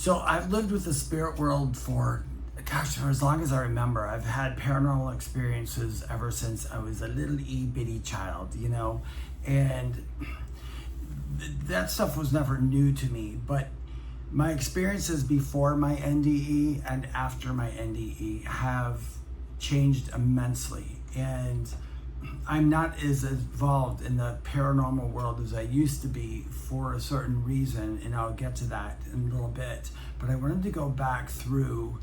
So I've lived with the spirit world for, gosh, for as long as I remember. I've had paranormal experiences ever since I was a little bitty child, you know, and that stuff was never new to me. But my experiences before my NDE and after my NDE have changed immensely. And I'm not as involved in the paranormal world as I used to be for a certain reason, and I'll get to that in a little bit. But I wanted to go back through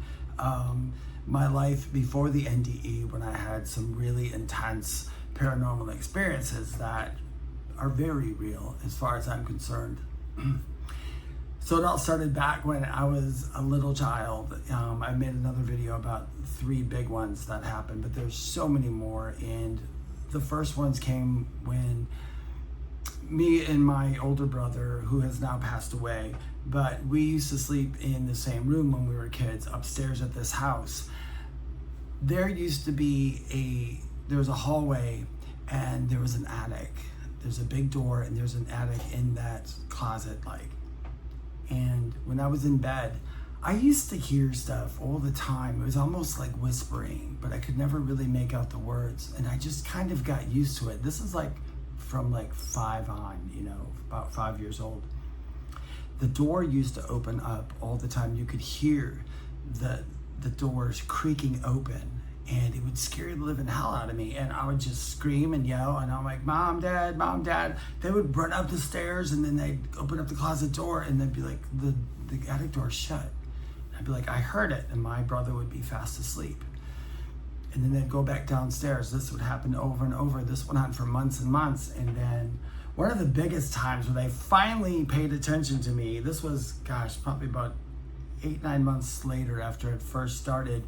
my life before the NDE, when I had some really intense paranormal experiences that are very real as far as I'm concerned. So it all started back when I was a little child. I made another video about 3 big ones that happened, but there's so many more. And the first ones came when me and my older brother, who has now passed away, but we used to sleep in the same room when we were kids upstairs at this house. There used to be there was a hallway and there was an attic. There's a big door and there's an attic in that closet, like. And when I was in bed, I used to hear stuff all the time. It was almost like whispering, but I could never really make out the words. And I just kind of got used to it. This is like from like 5 on, you know, about 5 years old. The door used to open up all the time. You could hear the doors creaking open, and it would scare the living hell out of me. And I would just scream and yell, and I'm like, Mom, Dad, Mom, Dad. They would run up the stairs, and then they'd open up the closet door, and they'd be like, the attic door shut. I'd be like, I heard it, and my brother would be fast asleep. And then they'd go back downstairs. This would happen over and over. This went on for months and months. And then one of the biggest times when they finally paid attention to me, this was, gosh, probably about 8-9 months later after it first started,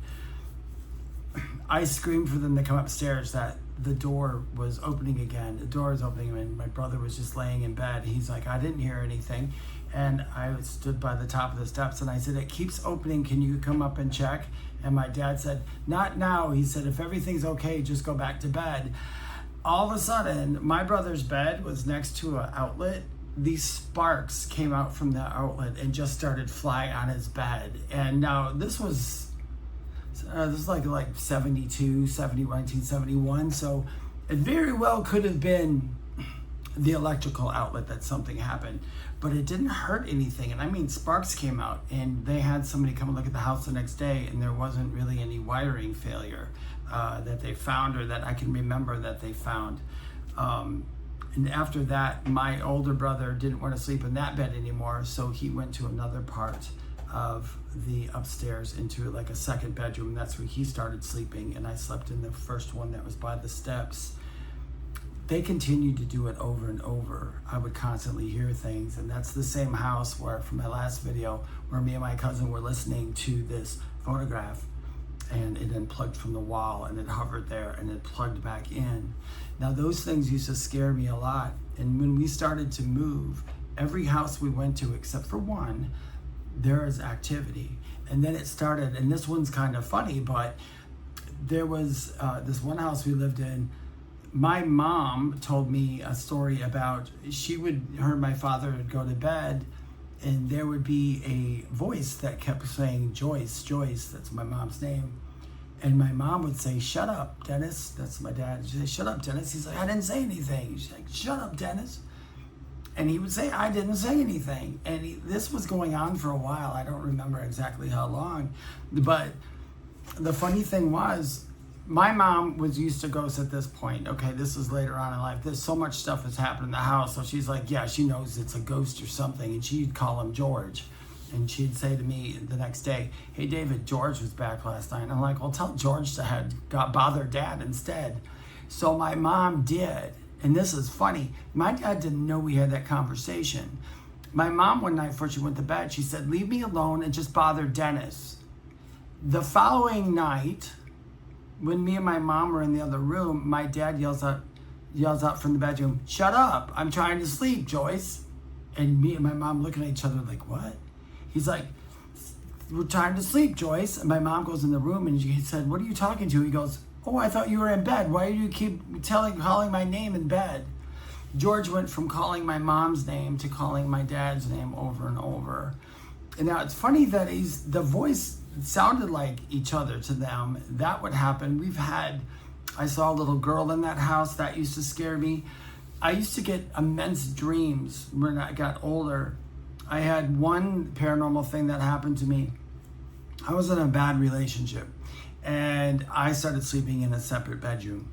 I screamed for them to come upstairs that the door was opening again. The door was opening, and my brother was just laying in bed. He's like, I didn't hear anything. And I stood by the top of the steps, and I said, it keeps opening. Can you come up and check? And my dad said, not now. He said, if everything's okay, just go back to bed. All of a sudden, my brother's bed was next to an outlet. These sparks came out from the outlet and just started flying on his bed. And now this was like 72, 1971. So it very well could have been the electrical outlet that something happened, but it didn't hurt anything. And I mean, sparks came out, and they had somebody come and look at the house the next day, and there wasn't really any wiring failure that they found, or that I can remember that they found. And after that, my older brother didn't want to sleep in that bed anymore, so he went to another part of the upstairs into like a second bedroom, and that's where he started sleeping, and I slept in the first one that was by the steps. They continued to do it over and over. I would constantly hear things, and that's the same house where, from my last video, where me and my cousin were listening to this photograph, and it unplugged from the wall, and it hovered there, and it plugged back in. Now, those things used to scare me a lot, and when we started to move, every house we went to, except for one, there is activity. And then it started, and this one's kind of funny, but there was this one house we lived in. My mom told me a story about my father would go to bed, and there would be a voice that kept saying, Joyce, Joyce, that's my mom's name. And my mom would say, shut up, Dennis. That's my dad. She'd say, shut up, Dennis. He's like, I didn't say anything. She's like, shut up, Dennis. And he would say, I didn't say anything. And this was going on for a while. I don't remember exactly how long. But the funny thing was, my mom was used to ghosts at this point. Okay, this is later on in life. There's so much stuff that's happened in the house. So she's like, yeah, she knows it's a ghost or something. And she'd call him George. And she'd say to me the next day, hey, David, George was back last night. And I'm like, well, tell George to bother Dad instead. So my mom did. And this is funny. My dad didn't know we had that conversation. My mom, one night before she went to bed, she said, leave me alone and just bother Dennis. The following night, when me and my mom were in the other room, my dad yells out from the bedroom, shut up, I'm trying to sleep, Joyce. And me and my mom looking at each other like, what? He's like, we're trying to sleep, Joyce. And my mom goes in the room and he said, what are you talking to? He goes, oh, I thought you were in bed. Why do you keep calling my name in bed? George went from calling my mom's name to calling my dad's name over and over. And now it's funny that the voice sounded like each other to them. That would happen. I saw a little girl in that house. That used to scare me. I used to get immense dreams when I got older. I had one paranormal thing that happened to me. I was in a bad relationship and I started sleeping in a separate bedroom.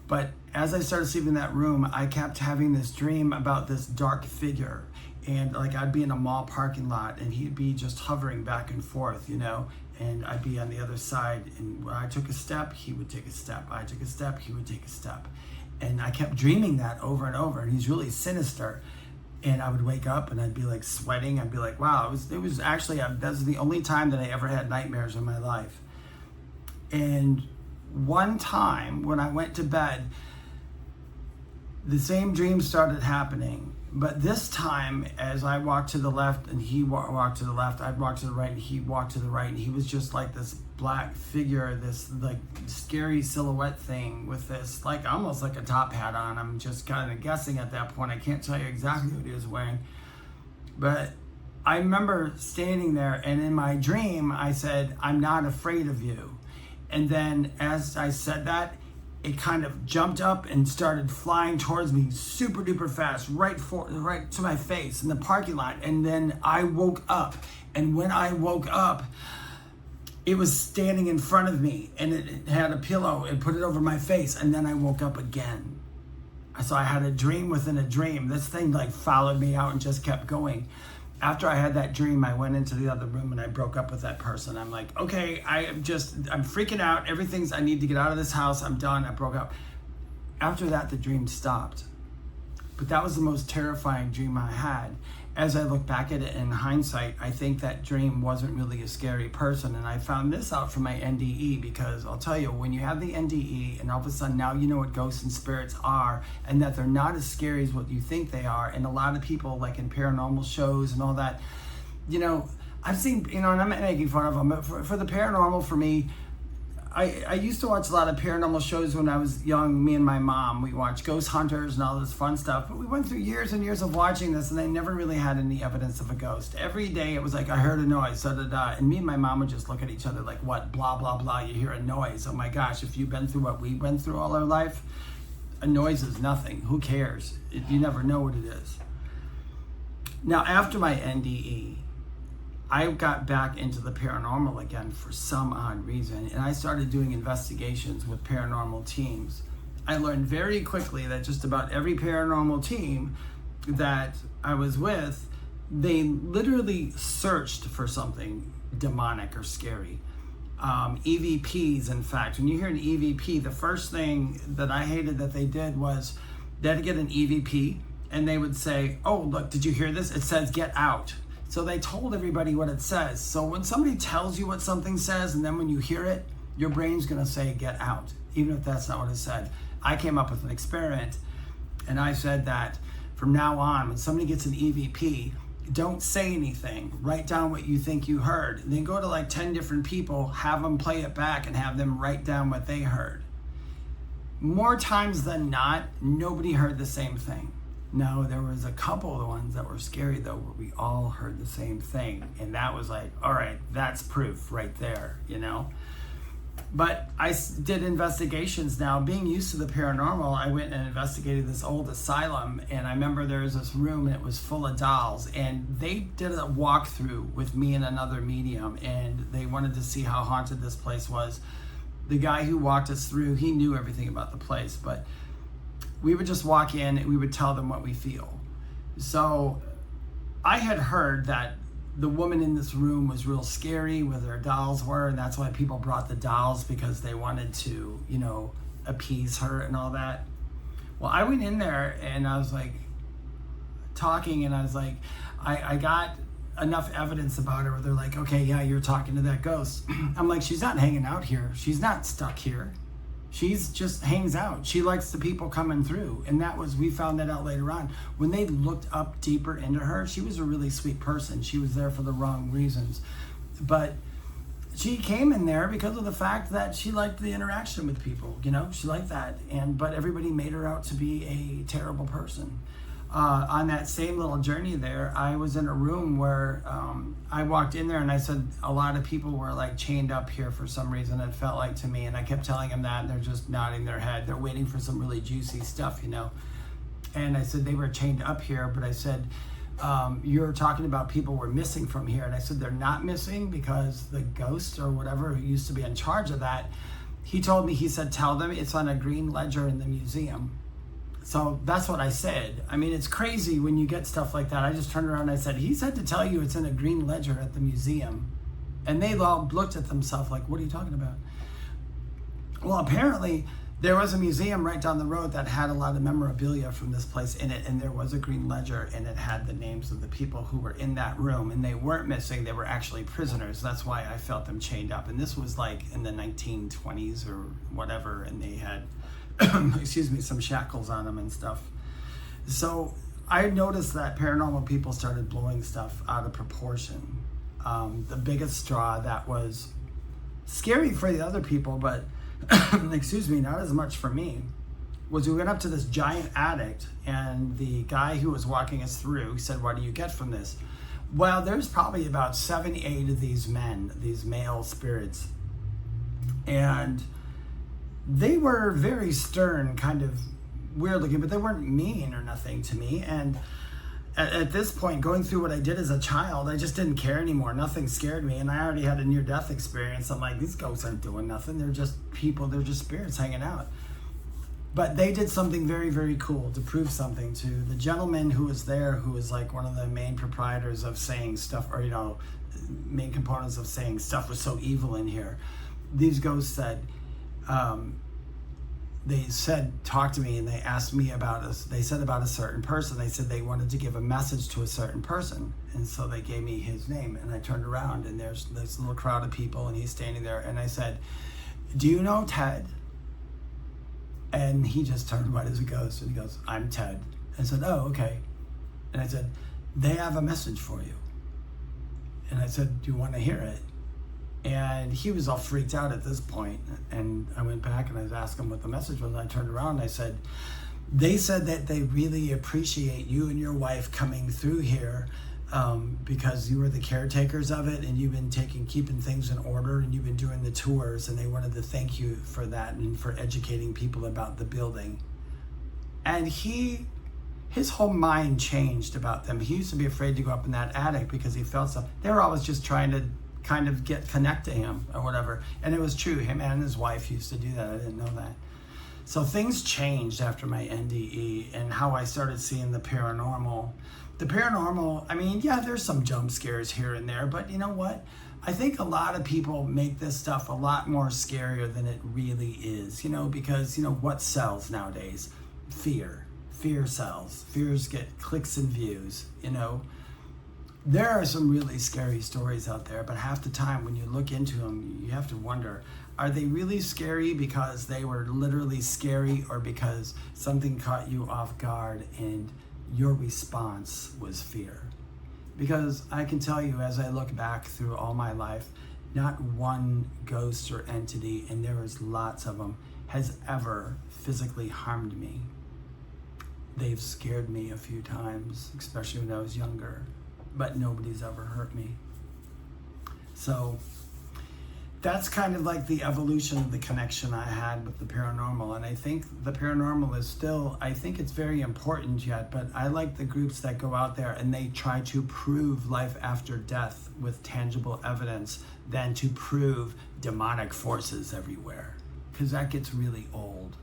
But as I started sleeping in that room, I kept having this dream about this dark figure. And like I'd be in a mall parking lot and he'd be just hovering back and forth, and I'd be on the other side. And when I took a step, he would take a step. I took a step, he would take a step. And I kept dreaming that over and over. And he's really sinister. And I would wake up and I'd be like sweating. I'd be like, wow, it was actually, that was the only time that I ever had nightmares in my life. And one time when I went to bed, the same dream started happening. But this time, as I walked to the left and he walked to the left, I'd walk to the right and he walked to the right. And he was just like this black figure, this like scary silhouette thing with this like almost like a top hat on. I'm just kind of guessing at that point. I can't tell you exactly what he was wearing. But I remember standing there and in my dream, I said, "I'm not afraid of you." And then as I said that, it kind of jumped up and started flying towards me super duper fast, right to my face in the parking lot. And then I woke up. And when I woke up, it was standing in front of me and it had a pillow and put it over my face. And then I woke up again. So I had a dream within a dream. This thing like followed me out and just kept going. After I had that dream, I went into the other room and I broke up with that person. I'm like, okay, I'm freaking out. I need to get out of this house. I'm done. I broke up. After that, the dream stopped. But that was the most terrifying dream I had. As I look back at it in hindsight, I think that dream wasn't really a scary person. And I found this out from my NDE because I'll tell you, when you have the NDE and all of a sudden now you know what ghosts and spirits are and that they're not as scary as what you think they are. And a lot of people like in paranormal shows and all that, I've seen, and I'm not making fun of them, but for the paranormal, for me, I used to watch a lot of paranormal shows when I was young. Me and my mom, we watched Ghost Hunters and all this fun stuff. But we went through years and years of watching this, and they never really had any evidence of a ghost. Every day it was like, I heard a noise, da-da-da. And me and my mom would just look at each other like, what, blah, blah, blah, you hear a noise. Oh my gosh, if you've been through what we went through all our life, a noise is nothing. Who cares? You never know what it is. Now, after my NDE, I got back into the paranormal again for some odd reason, and I started doing investigations with paranormal teams. I learned very quickly that just about every paranormal team that I was with, they literally searched for something demonic or scary. EVPs, in fact. When you hear an EVP, the first thing that I hated that they did was they had to get an EVP, and they would say, oh, look, did you hear this? It says get out. So they told everybody what it says. So when somebody tells you what something says, and then when you hear it, your brain's gonna say, get out, even if that's not what it said. I came up with an experiment, and I said that from now on, when somebody gets an EVP, don't say anything. Write down what you think you heard. And then go to like 10 different people, have them play it back, and have them write down what they heard. More times than not, nobody heard the same thing. No, there was a couple of the ones that were scary though, where we all heard the same thing. And that was like, all right, that's proof right there, But I did investigations now. Being used to the paranormal, I went and investigated this old asylum. And I remember there was this room and it was full of dolls. And they did a walkthrough with me and another medium. And they wanted to see how haunted this place was. The guy who walked us through, he knew everything about the place. But we would just walk in and we would tell them what we feel. So I had heard that the woman in this room was real scary, where their dolls were, and that's why people brought the dolls, because they wanted to, appease her and all that. Well, I went in there and I was like talking, and I was like, I got enough evidence about her where they're like, okay, yeah, you're talking to that ghost. I'm like, she's not hanging out here. She's not stuck here. She's just hangs out. She likes the people coming through. And we found that out later on. When they looked up deeper into her, she was a really sweet person. She was there for the wrong reasons. But she came in there because of the fact that she liked the interaction with people. She liked that. But everybody made her out to be a terrible person. on that same little journey there, I was in a room where I walked in there and I said a lot of people were like chained up here for some reason, it felt like to me, and I kept telling them that, and they're just nodding their head. They're waiting for some really juicy stuff, you know. And I said they were chained up here, but I said, you're talking about people were missing from here. And I said, they're not missing because the ghost or whatever who used to be in charge of that, he told me, he said, tell them it's on a green ledger in the museum. So that's what I said. I mean, it's crazy when you get stuff like that. I just turned around and I said, he said to tell you it's in a green ledger at the museum. And they all looked at themselves like, what are you talking about? Well, apparently there was a museum right down the road that had a lot of memorabilia from this place in it, and there was a green ledger, and it had the names of the people who were in that room, and they weren't missing, they were actually prisoners. That's why I felt them chained up. And this was like in the 1920s or whatever, and they had excuse me, some shackles on them and stuff. So I noticed that paranormal people started blowing stuff out of proportion. The biggest straw that was scary for the other people, but excuse me, not as much for me, was we went up to this giant attic, and the guy who was walking us through said, what do you get from this? Well, there's probably about 7, 8 of these men, these male spirits, and they were very stern, kind of weird looking, but they weren't mean or nothing to me. And at this point, going through what I did as a child, I just didn't care anymore. Nothing scared me, and I already had a near-death experience. I'm like, these ghosts aren't doing nothing. They're just people. They're just spirits hanging out. But they did something very, very cool to prove something to the gentleman who was there, who was like one of the main proprietors of saying stuff, or, you know, main components of saying stuff was so evil in here. These ghosts said, they said, talk to me, and they asked me about us. They said about a certain person. They said they wanted to give a message to a certain person. And so they gave me his name, and I turned around, and there's this little crowd of people, and he's standing there, and I said, do you know Ted? And he just turned white as a ghost, and he goes, I'm Ted. I said, oh, okay. And I said, they have a message for you. And I said, do you want to hear it? And he was all freaked out at this point. And I went back and I was asking him what the message was. And I turned around and I said, they said that they really appreciate you and your wife coming through here because you were the caretakers of it, and you've been keeping things in order, and you've been doing the tours, and they wanted to thank you for that and for educating people about the building. And his whole mind changed about them. He used to be afraid to go up in that attic because he felt so. They were always just trying to kind of connect to him or whatever. And it was true. Him and his wife used to do that. I didn't know that. So things changed after my NDE and how I started seeing the paranormal. The paranormal, I mean, yeah, there's some jump scares here and there, but you know what? I think a lot of people make this stuff a lot more scarier than it really is, you know, because, you know, what sells nowadays? Fear. Fear sells. Fears get clicks and views, you know. There are some really scary stories out there, but half the time when you look into them, you have to wonder, are they really scary because they were literally scary, or because something caught you off guard and your response was fear? Because I can tell you, as I look back through all my life, not one ghost or entity, and there is lots of them, has ever physically harmed me. They've scared me a few times, especially when I was younger, but nobody's ever hurt me. So that's kind of like the evolution of the connection I had with the paranormal. And I think the paranormal is still, I think it's very important yet, but I like the groups that go out there and they try to prove life after death with tangible evidence than to prove demonic forces everywhere, because that gets really old.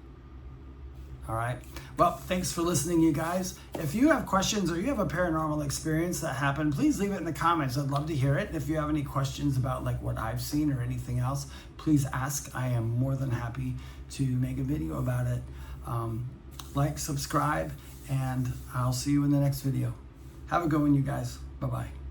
All right. Well, thanks for listening, you guys. If you have questions or you have a paranormal experience that happened, please leave it in the comments. I'd love to hear it. If you have any questions about like what I've seen or anything else, please ask. I am more than happy to make a video about it. Like, subscribe, and I'll see you in the next video. Have a good one, you guys. Bye-bye.